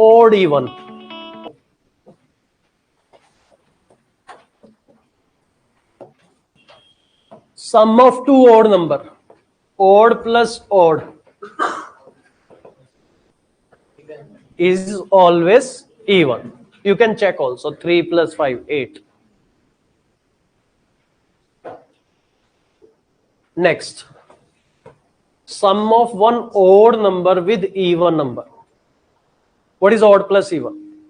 odd even. Sum of two odd number, odd plus odd, is always even. You can check also. 3 plus 5, 8. Next, sum of one odd number with even number. What is odd plus even?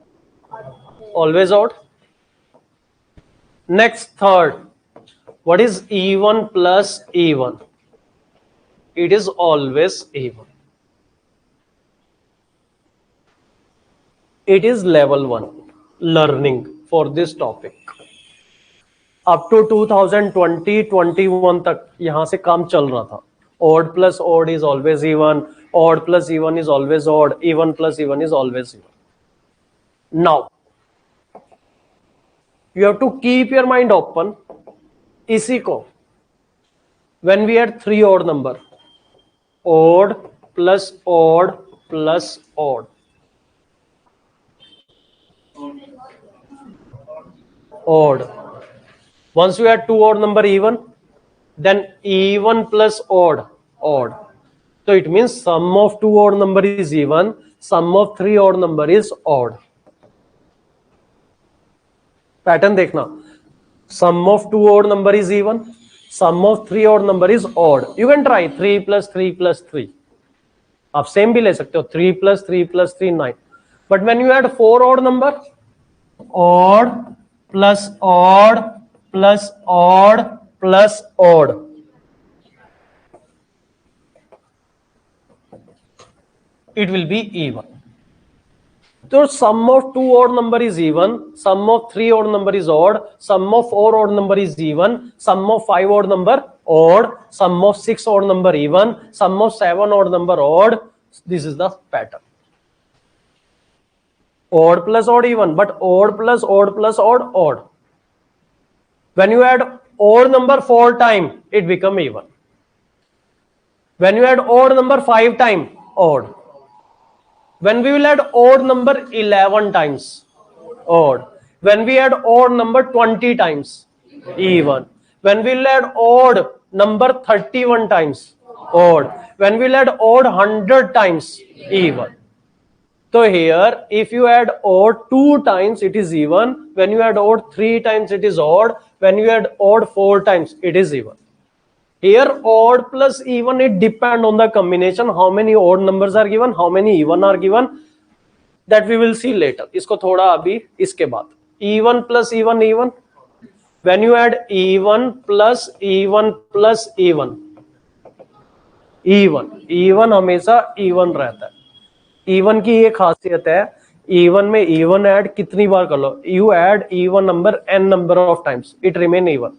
Always odd. Next, third, what is even plus even? It is always even. It is level 1 learning for this topic. Up to 2020-21 तक यहाँ से काम चल रहा था. Odd plus odd is always even. Odd plus even is always odd. Even plus even is always even. Now, you have to keep your mind open. इसी को, when we had three odd number, odd plus odd plus odd. Odd. Once you add two odd number even, then even plus odd, odd. So it means sum of two odd number is even, sum of three odd number is odd. Pattern देखना. Sum of two odd number is even, sum of three odd number is odd. You can try 3 plus 3 plus 3. आप same भी ले सकते हो. 3 plus 3 plus 3, 9. But when you add four odd number, odd plus odd plus odd plus odd. It will be even. So sum of two odd number is even, sum of three odd number is odd, sum of four odd number is even, sum of five odd number odd, sum of six odd number even, sum of seven odd number odd. This is the pattern. Odd plus odd even, but odd plus odd plus odd, odd. When you add odd number 4 times, it become even. When you add odd number 5 times, odd. When we will add odd number 11 times, odd. When we add odd number 20 times, even. When we will add odd number 31 times, odd. When we will add odd 100 times, even. So here, if you add odd 2 times, it is even. When you add odd 3 times, it is odd. When you add odd 4 times, it is even. Here, odd plus even, it depends on the combination. How many odd numbers are given, how many even are given. That we will see later. इसको थोड़ा अभी इसके बाद. Even plus even, even. When you add even plus even plus even. Even हमेशा even रहता है. Even की ये खासियत है. Even में even add कितनी बार कर लो. You add even number n number of times. It remain even.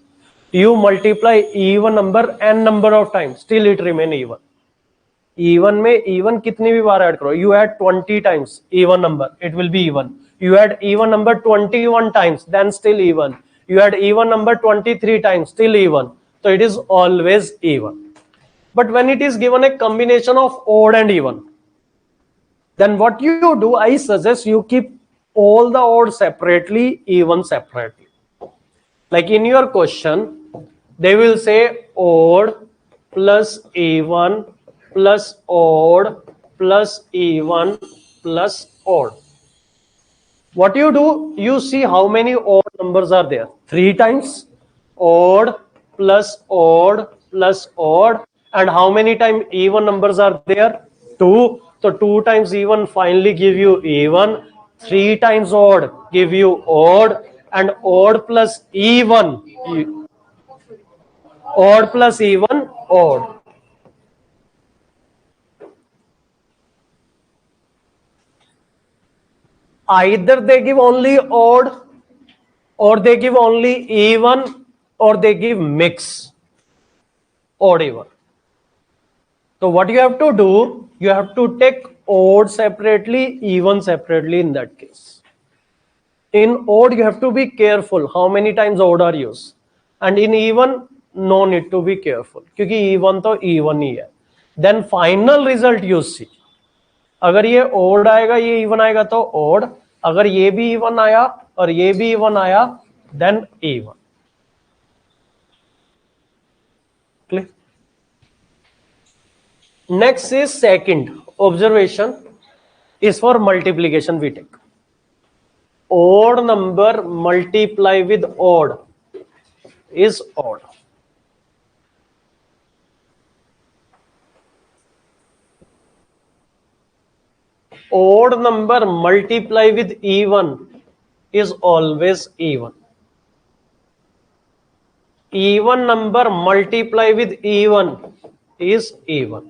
You multiply even number n number of times, still it remain even. Even में even कितनी भी बार ऐड करो. You add 20 times even number, it will be even. You add even number 21 times, then still even. You add even number 23 times, still even. So it is always even. But when it is given a combination of odd and even, then what you do, I suggest you keep all the odd separately, even separately. Like in your question, they will say odd plus even plus odd plus even plus odd. What you do, you see how many odd numbers are there. 3 times odd plus odd plus odd. And how many times even numbers are there? 2. So 2 times even finally give you even. 3 times odd give you odd. And odd plus even, odd plus even, odd. Either they give only odd, or they give only even, or they give mix, odd even. So what you have to do, you have to take odd separately, even separately in that case. In odd, you have to be careful how many times odd are used. And in even, no need to be careful. क्योंकि even तो even ही है. Then final result you see. अगर ये odd आएगा ये even आएगा तो odd, अगर ये भी इवन आया और ये भी इवन आया then even. Clear? Next is second observation is for multiplication. We take odd number multiply with odd is odd. Odd number multiply with even is always even. Even number multiply with even is even.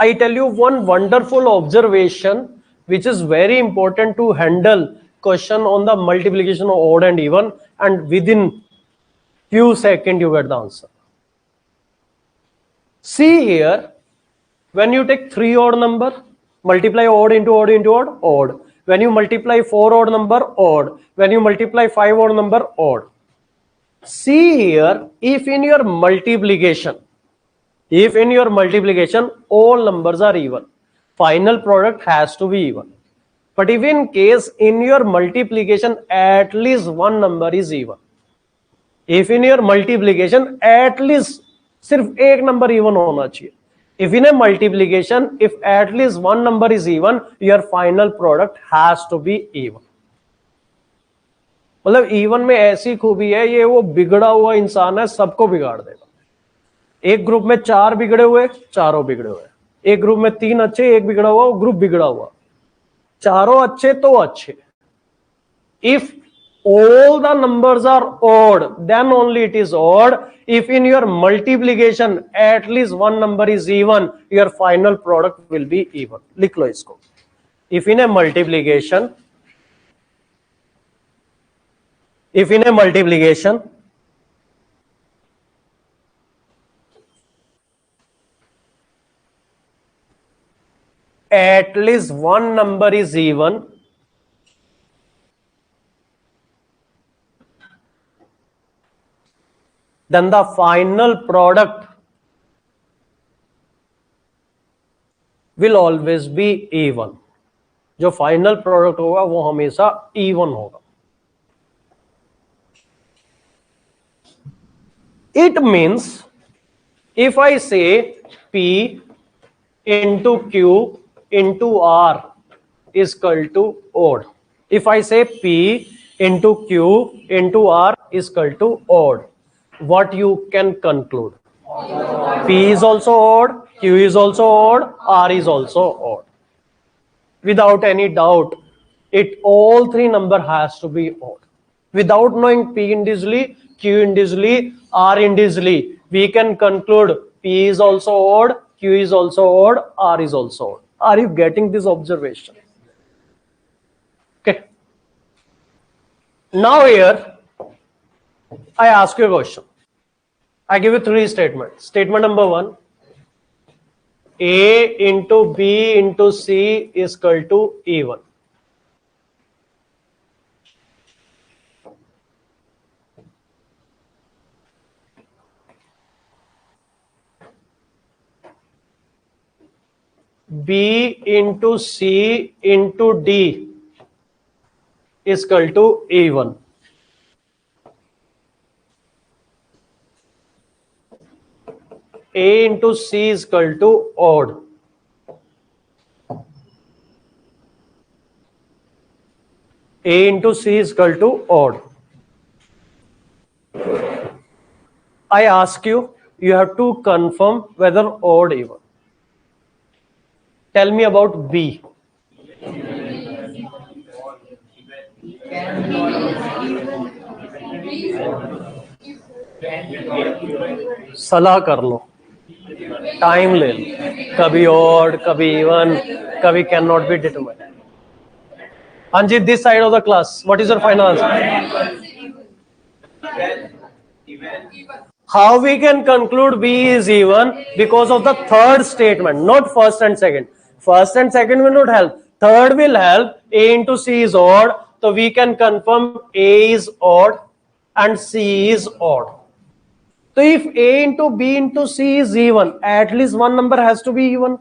I tell you one wonderful observation which is very important to handle question on the multiplication of odd and even, and within few seconds you get the answer. See here, when you take 3 odd number, multiply odd into odd into odd, odd. When you multiply 4 odd number, odd. When you multiply 5 odd number, odd. See here, if in your multiplication all numbers are even, final product has to be even. But if in case in your multiplication at least one number is even, if in your multiplication at least सिर्फ एक number even होना चाहिए, if in a multiplication if at least one number is even, your final product has to be even. मतलब even में ऐसी खूबी है, ये वो बिगड़ा हुआ इंसान है, सबको बिगाड़ देगा। एक ग्रुप में 4 बिगड़े हुए, चारों बिगड़े हुए, एक ग्रुप में 3 अच्छे, एक बिगड़ा हुआ, वो ग्रुप बिगड़ा हुआ, चारों अच्छे तो अच्छे। If all the numbers are odd, then only it is odd. If in your multiplication at least one number is even, your final product will be even. लिख लो इसको। If in a multiplication at least one number is even, then the final product will always be even. जो final product होगा वो हमेशा even होगा. It means if I say P into Q into R is equal to odd. If I say P into Q into R is equal to odd, what you can conclude? P is also odd, Q is also odd, R is also odd. Without any doubt, all three number has to be odd. Without knowing P individually, Q individually, R individually, we can conclude P is also odd, Q is also odd, R is also odd. Are you getting this observation? Okay. Now here, I ask you a question. I give you 3 statements. Statement number 1, A into B into C is equal to even. B into C into D is equal to even. A into C is equal to odd. A into C is equal to odd. I ask you, you have to confirm whether odd even. Tell me about B. सलाह कर लो, time ले लो, कभी odd कभी even, कभी can not be determined. हाँ जी, this side of the class, what is your final answer? How we can conclude B is even? Because of the third statement, not first and second. First and second will not help. Third will help. A into C is odd, so we can confirm A is odd. and C is odd. So if A into B into C is even, at least one number has to be even.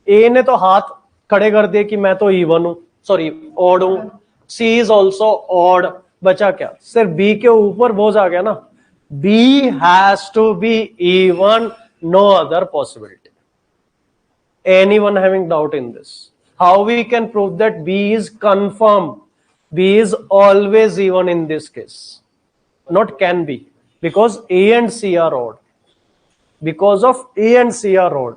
A ने तो हाथ खड़े कर दिए कि मैं तो even हूं, सॉरी odd हूं. C is also odd. बचा क्या? सिर्फ B के ऊपर बोझ आ गया ना. B has to be even, no other possibility. Anyone having doubt in this? How we can prove that B is confirmed? B is always even in this case. Not can be, because A and C are odd. Because of A and C are odd.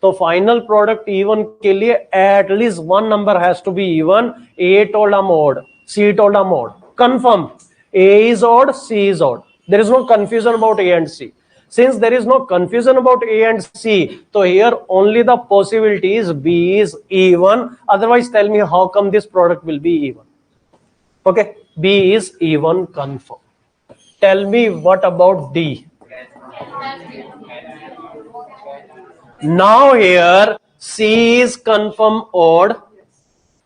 So final product even के लिए at least one number has to be even. A told I'm odd, C told I'm odd. Confirm. A is odd, C is odd. There is no confusion about A and C. Since there is no confusion about A and C, so here only the possibility is B is even. Otherwise, tell me how come this product will be even. Okay, B is even, confirm. Tell me what about D? Now here C is confirm odd,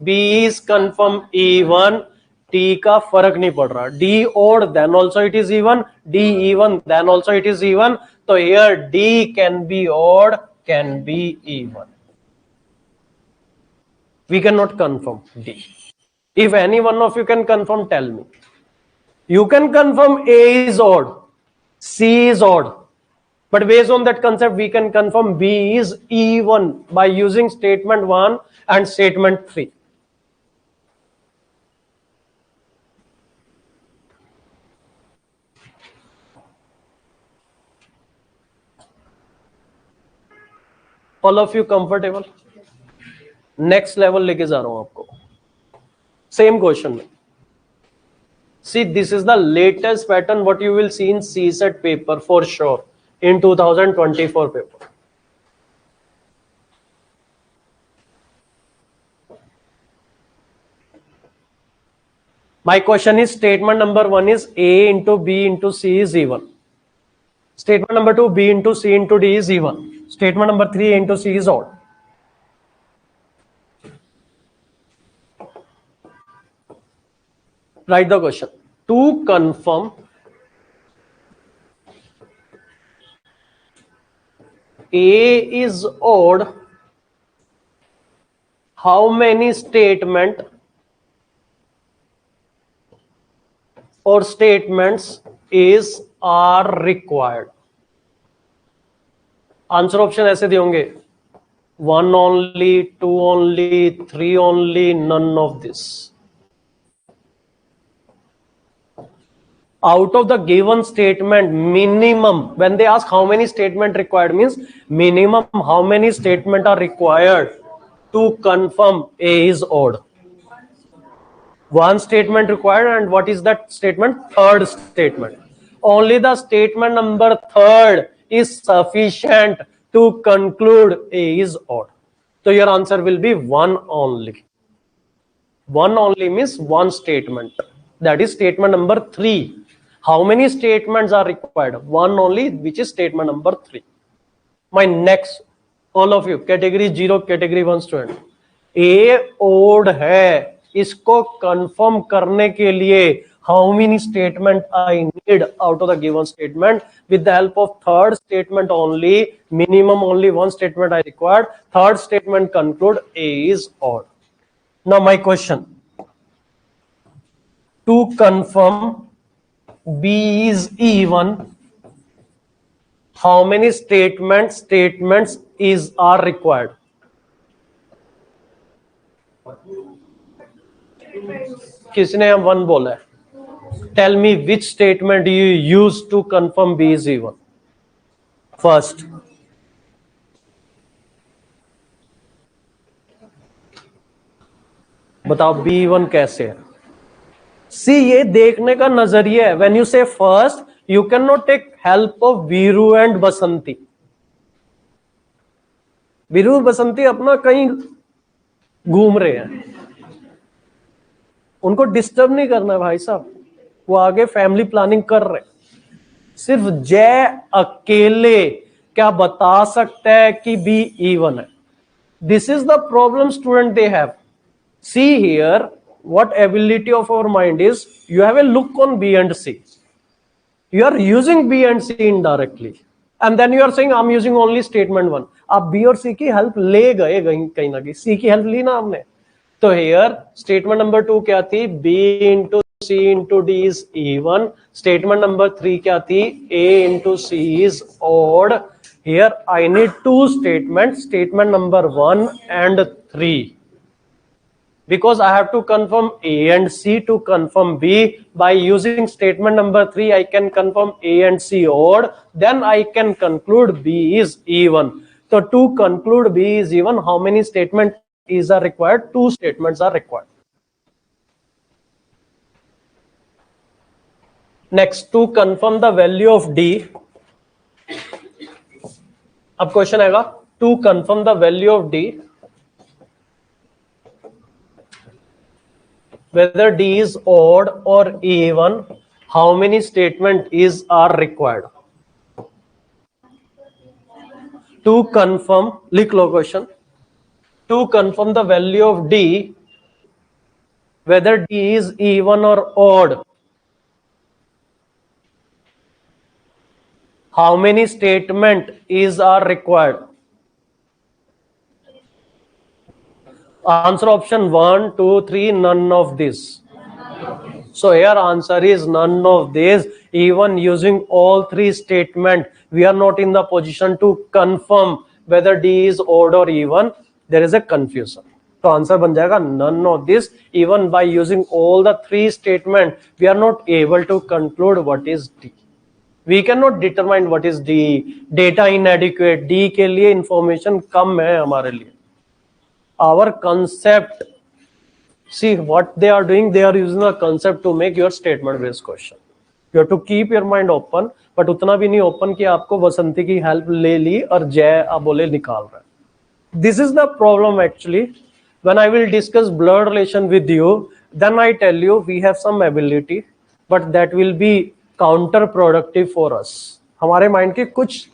B is confirm even, D का फर्क नहीं पड़ रहा. D odd then also it is even, D even then also it is even. So here D can be odd, can be even. We cannot confirm D. If any one of you can confirm, tell me. You can confirm A is odd, C is odd. But based on that concept, we can confirm B is even by using statement 1 and statement 3. All of you comfortable? Next level लेके जा रहा हूं आपको. Same question. See, this is the latest pattern what you will see in CSAT paper for sure in 2024 paper. My question is, statement number 1 is A into B into C is even. Statement number 2, B into C into D is even. Statement number 3, A into C is odd. Write the question. To confirm A is odd, how many statement or statements is are required? Answer option ऐसे दिए होंगे, 1 only, 2 only, 3 only, none of this. Out of the given statement, minimum, when they ask how many statement required, means minimum how many statement are required to confirm A is odd. One statement required, and what is that statement? Third statement. Only the statement number 3 is sufficient to conclude A is odd. So your answer will be 1 only. 1 only means one statement. That is statement number 3. How many statements are required? 1 only, which is statement number 3. My next, all of you, category 0, category 1 student. A odd है, इसको confirm करने के लिए how many statement I need out of the given statement? With the help of third statement only, minimum only one statement I required. Third statement conclude A is odd. Now my question. To confirm B is even, how many statements are required? किसने 1 बोला है? Tell me which statement you use to confirm B is even. First. बताओ B even कैसे है? See, ये देखने का नजरिया है. When you say first, you cannot take help of Viru and Basanti. Veeru बसंती अपना कहीं घूम रहे हैं, उनको डिस्टर्ब नहीं करना है भाई साहब, वो आगे फैमिली प्लानिंग कर रहे. सिर्फ जय अकेले क्या बता सकता है कि बी इवन है? This is the problem student they have. See here what ability of our mind is, you have a look on B and C. You are using B and C indirectly. And then you are saying I'm using only statement 1. आप B और C की help ले गए कहीं ना कहीं, C की help ली ना हमने. तो here statement number 2 क्या थी? B into C into D is even. Statement number 3 क्या थी? A into C is odd. Here I need two statements, statement number 1 and 3. Because I have to confirm A and C to confirm B. By using statement number 3, I can confirm A and C odd. Then I can conclude B is even. So to conclude B is even, how many statements are required? Two statements are required. Next, to confirm the value of D. अब question आएगा, to confirm the value of D, whether D is odd or even, how many statements are required? To confirm, लिख लो question. To confirm the value of D, whether D is even or odd, how many statements are required? Answer option 1, 2, 3, none of this. So here answer is none of this. Even using all three statements, we are not in the position to confirm whether D is odd or even. There is a confusion. So answer बन जाएगा none of this. Even by using all the three statements, we are not able to conclude what is D. We cannot determine what is D. Data inadequate. D के लिए information कम है हमारे लिए. Our concept, see what they are doing, they are using a concept to make your statement based question. You have to keep your mind open, but उतना भी नहीं open कि आपको बसंती की help ले ली और जय आप बोले निकाल रहा है. This is the problem actually. When I will discuss blood relation with you, then I tell you we have some ability, but that will be counterproductive for us. हमारे mind की कुछ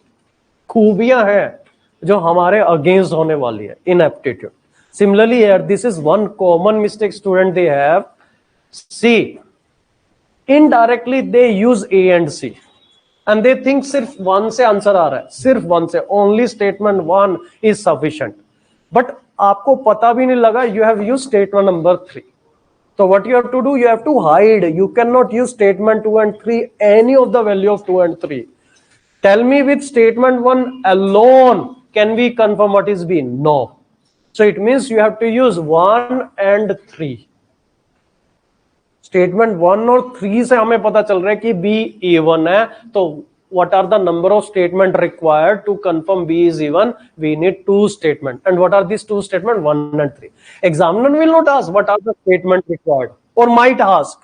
खूबियां हैं जो हमारे against होने वाली है, inaptitude. Similarly here, this is one common mistake student they have. See, indirectly they use A and C and they think सिर्फ one से आंसर आ रहा है, सिर्फ one से, only statement 1 is sufficient. But आपको पता भी नहीं लगा, you have used statement number 3. So what you have to do, you have to hide. You cannot use statement 2 and 3, any of the value of 2 and 3. Tell me with statement 1 alone, can we confirm what is B? No. So it means you have to use 1 and 3. Statement 1 और 3 से हमें पता चल रहा है कि B even है. तो what are the number of statement required to confirm B is even? We need two statements. And what are these two statements? 1 and 3. Examiner will not ask what are the statements required, or might ask.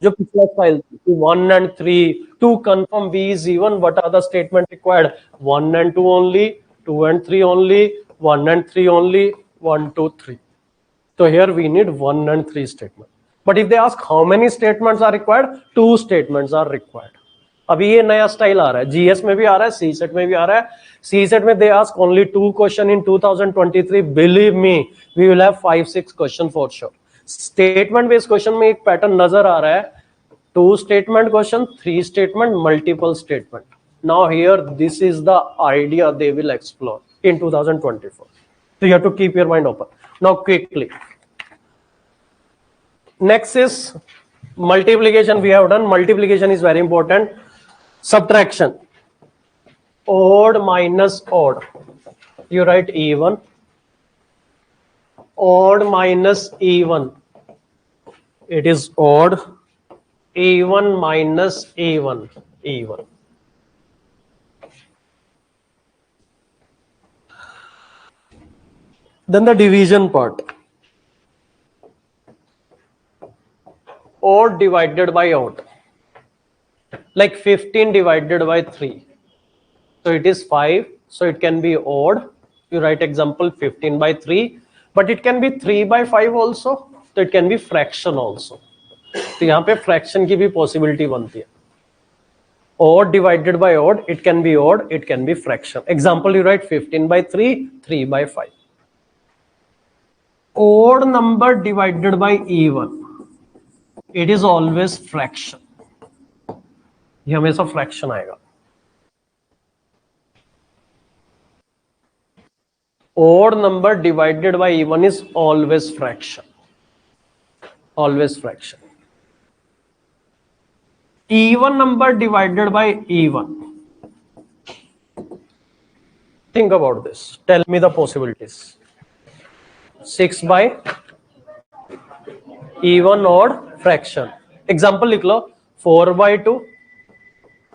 जो पिछला style 1 and 3 to confirm B is even, what are the statement required? 1 and 2 only, 2 and 3 only, 1 and 3 only, 1, 2, 3. So here we need 1 and 3 statement. But if they ask how many statements are required, 2 statements are required. अभी ये नया style आ रहा है, GS में भी आ रहा है, CSAT में भी आ रहा है. सीसेट में they ask only 2 question in 2023. Believe me, we will have 5-6 question for sure. Statement based question में एक पैटर्न नजर आ रहा है, 2 statement question, 3 statement, multiple statement. Now here this is the idea they will explore in 2024. So you have to keep your mind open. Now quickly. Next is multiplication. We have done multiplication is very important. Subtraction. Odd minus odd. You write even. Odd minus even. It is odd. Even minus even. Even. Then the division part. Odd divided by odd. Like 15 divided by 3. So it is 5. So it can be odd. You write example 15 by 3. But it can be 3 by 5 also. So it can be fraction also. तो यहाँ पे fraction की भी possibility बनती है. Odd divided by odd. It can be odd. It can be fraction. Example, you write 15 by 3, 3 by 5. Odd number divided by even, it is always fraction. ये हमेशा fraction आएगा। odd number divided by even is always fraction, always fraction. Even number divided by even, think about this, tell me the possibilities. 6 by even odd fraction, example लिख लो 4/2,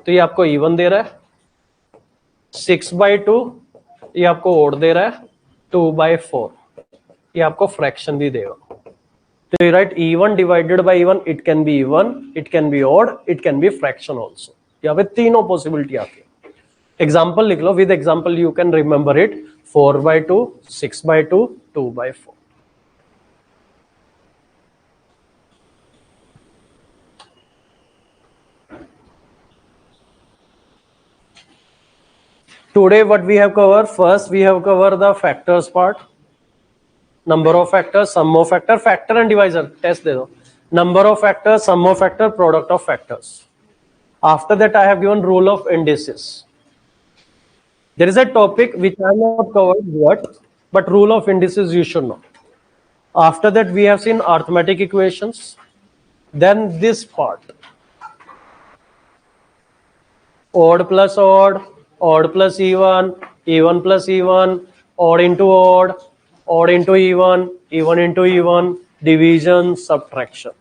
तो ये आपको even they रहा है, 6/2 ये आपको ओड दे रहा है, 2/4 ये आपको फ्रैक्शन भी देगा। तो you write even divided by even, it can be even, it can be odd, it can be fraction also। यहाँ पे तीनों पॉसिबिलिटी आती है। एग्जाम्पल लिख लो, with example you can remember it, 4/2, 6/2, 2/4। Today what we have covered, first we have covered the factors part, number of factors, sum of factor, factor and divisor test दे दो, number of factors, sum of factor, product of factors. After that I have given rule of indices. There is a topic which I have not covered yet, but rule of indices you should know. After that we have seen arithmetic equations, then this part, odd plus odd, odd plus even, even plus even, odd into odd, odd into even into even, division, subtraction.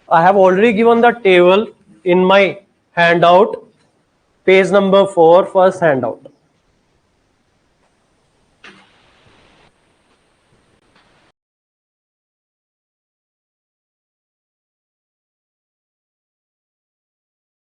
I have already given the table in my handout, page number 4, first handout.